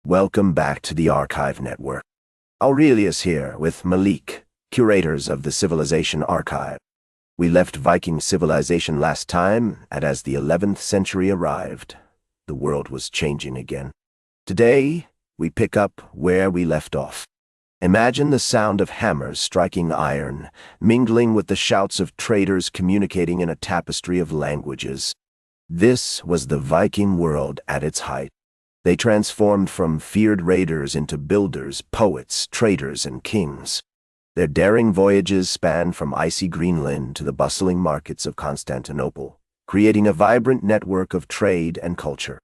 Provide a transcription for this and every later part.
Welcome back to the Archive Network. Aurelius here with Malik, curators of the Civilization Archive. We left Viking civilization last time, and as the 11th century arrived, the world was changing again. Today, we pick up where we left off. Imagine the sound of hammers striking iron, mingling with the shouts of traders communicating in a tapestry of languages. This was the Viking world at its height. They transformed from feared raiders into builders, poets, traders, and kings. Their daring voyages spanned from icy Greenland to the bustling markets of Constantinople, creating a vibrant network of trade and culture.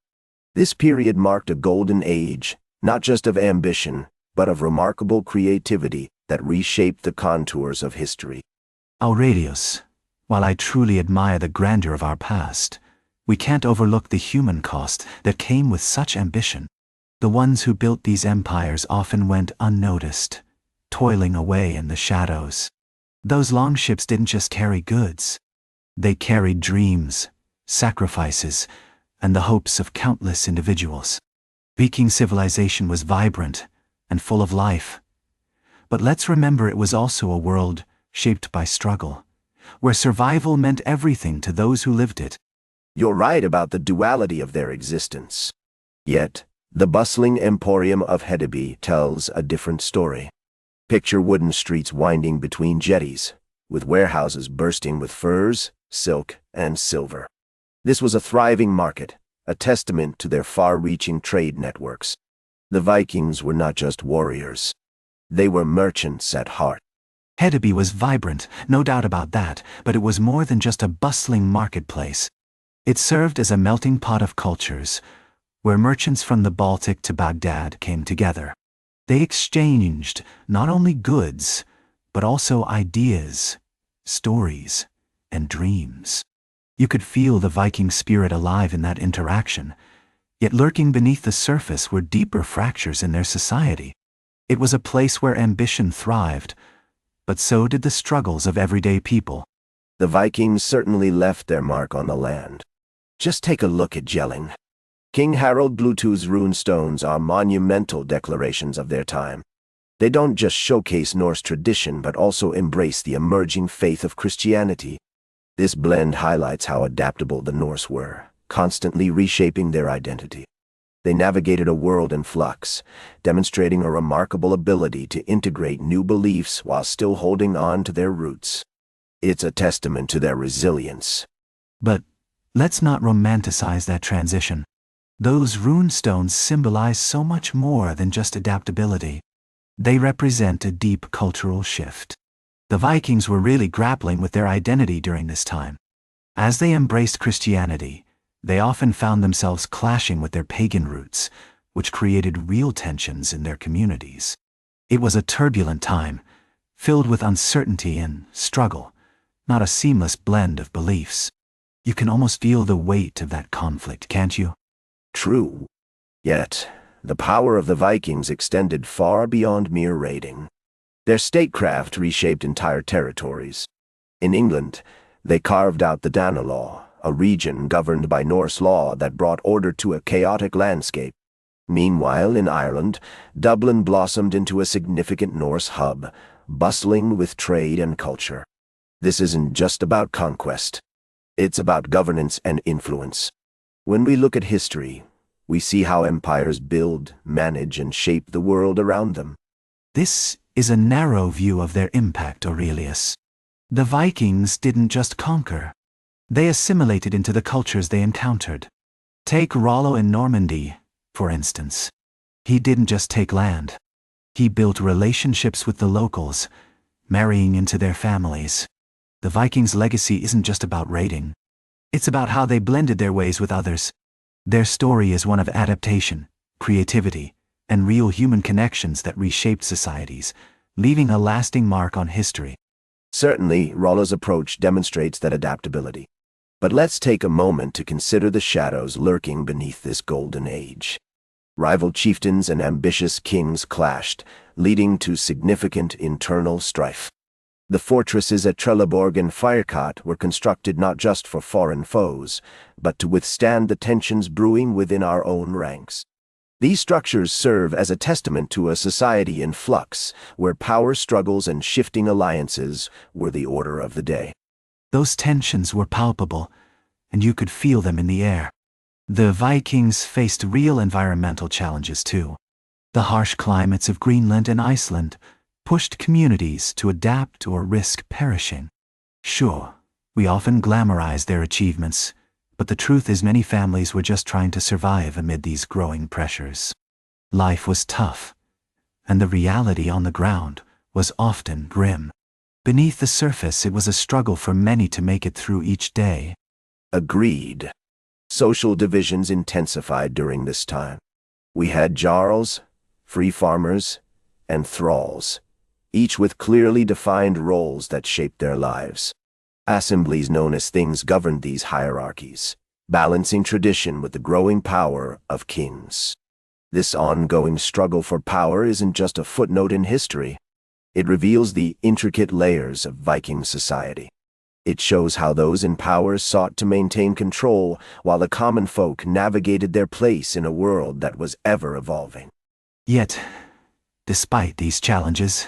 This period marked a golden age, not just of ambition, but of remarkable creativity that reshaped the contours of history. Aurelius, while I truly admire the grandeur of our past, we can't overlook the human cost that came with such ambition. The ones who built these empires often went unnoticed, toiling away in the shadows. Those longships didn't just carry goods. They carried dreams, sacrifices, and the hopes of countless individuals. Viking civilization was vibrant and full of life. But let's remember it was also a world shaped by struggle, where survival meant everything to those who lived it. You're right about the duality of their existence. Yet, the bustling emporium of Hedeby tells a different story. Picture wooden streets winding between jetties, with warehouses bursting with furs, silk, and silver. This was a thriving market, a testament to their far-reaching trade networks. The Vikings were not just warriors. They were merchants at heart. Hedeby was vibrant, no doubt about that, but it was more than just a bustling marketplace. It served as a melting pot of cultures, where merchants from the Baltic to Baghdad came together. They exchanged not only goods, but also ideas, stories, and dreams. You could feel the Viking spirit alive in that interaction, yet lurking beneath the surface were deeper fractures in their society. It was a place where ambition thrived, but so did the struggles of everyday people. The Vikings certainly left their mark on the land. Just take a look at Jelling. King Harold Bluetooth's runestones are monumental declarations of their time. They don't just showcase Norse tradition but also embrace the emerging faith of Christianity. This blend highlights how adaptable the Norse were, constantly reshaping their identity. They navigated a world in flux, demonstrating a remarkable ability to integrate new beliefs while still holding on to their roots. It's a testament to their resilience. But let's not romanticize that transition. Those runestones symbolize so much more than just adaptability. They represent a deep cultural shift. The Vikings were really grappling with their identity during this time. As they embraced Christianity, they often found themselves clashing with their pagan roots, which created real tensions in their communities. It was a turbulent time, filled with uncertainty and struggle, not a seamless blend of beliefs. You can almost feel the weight of that conflict, can't you? True. Yet, the power of the Vikings extended far beyond mere raiding. Their statecraft reshaped entire territories. In England, they carved out the Danelaw, a region governed by Norse law that brought order to a chaotic landscape. Meanwhile, in Ireland, Dublin blossomed into a significant Norse hub, bustling with trade and culture. This isn't just about conquest. It's about governance and influence. When we look at history, we see how empires build, manage, and shape the world around them. This is a narrow view of their impact, Aurelius. The Vikings didn't just conquer. They assimilated into the cultures they encountered. Take Rollo in Normandy, for instance. He didn't just take land. He built relationships with the locals, marrying into their families. The Vikings' legacy isn't just about raiding. It's about how they blended their ways with others. Their story is one of adaptation, creativity, and real human connections that reshaped societies, leaving a lasting mark on history. Certainly, Rollo's approach demonstrates that adaptability. But let's take a moment to consider the shadows lurking beneath this golden age. Rival chieftains and ambitious kings clashed, leading to significant internal strife. The fortresses at Trelleborg and Firecut were constructed not just for foreign foes, but to withstand the tensions brewing within our own ranks. These structures serve as a testament to a society in flux, where power struggles and shifting alliances were the order of the day. Those tensions were palpable, and you could feel them in the air. The Vikings faced real environmental challenges too. The harsh climates of Greenland and Iceland pushed communities to adapt or risk perishing. Sure, we often glamorize their achievements, but the truth is many families were just trying to survive amid these growing pressures. Life was tough, and the reality on the ground was often grim. Beneath the surface, it was a struggle for many to make it through each day. Agreed. Social divisions intensified during this time. We had jarls, free farmers, and thralls, each with clearly defined roles that shaped their lives. Assemblies known as things governed these hierarchies, balancing tradition with the growing power of kings. This ongoing struggle for power isn't just a footnote in history. It reveals the intricate layers of Viking society. It shows how those in power sought to maintain control while the common folk navigated their place in a world that was ever evolving. Yet, despite these challenges,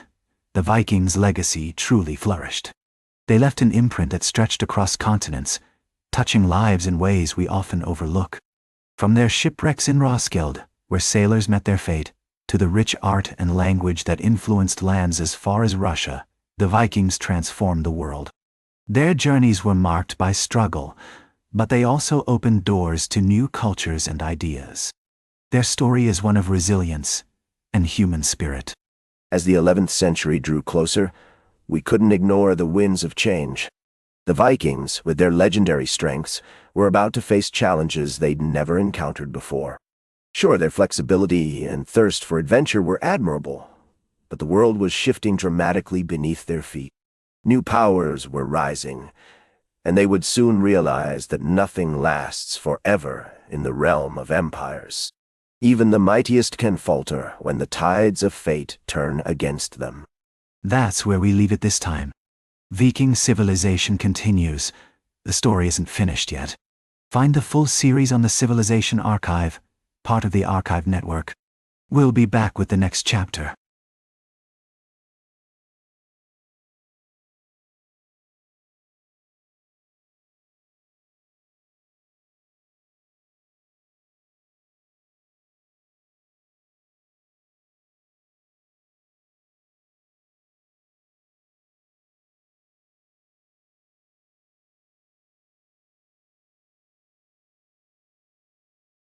the Vikings' legacy truly flourished. They left an imprint that stretched across continents, touching lives in ways we often overlook. From their shipwrecks in Roskilde, where sailors met their fate, to the rich art and language that influenced lands as far as Russia, the Vikings transformed the world. Their journeys were marked by struggle, but they also opened doors to new cultures and ideas. Their story is one of resilience and human spirit. As the 11th century drew closer, we couldn't ignore the winds of change. The Vikings, with their legendary strengths, were about to face challenges they'd never encountered before. Sure, their flexibility and thirst for adventure were admirable, but the world was shifting dramatically beneath their feet. New powers were rising, and they would soon realize that nothing lasts forever in the realm of empires. Even the mightiest can falter when the tides of fate turn against them. That's where we leave it this time. Viking civilization continues. The story isn't finished yet. Find the full series on the Civilization Archive, part of the Archive Network. We'll be back with the next chapter.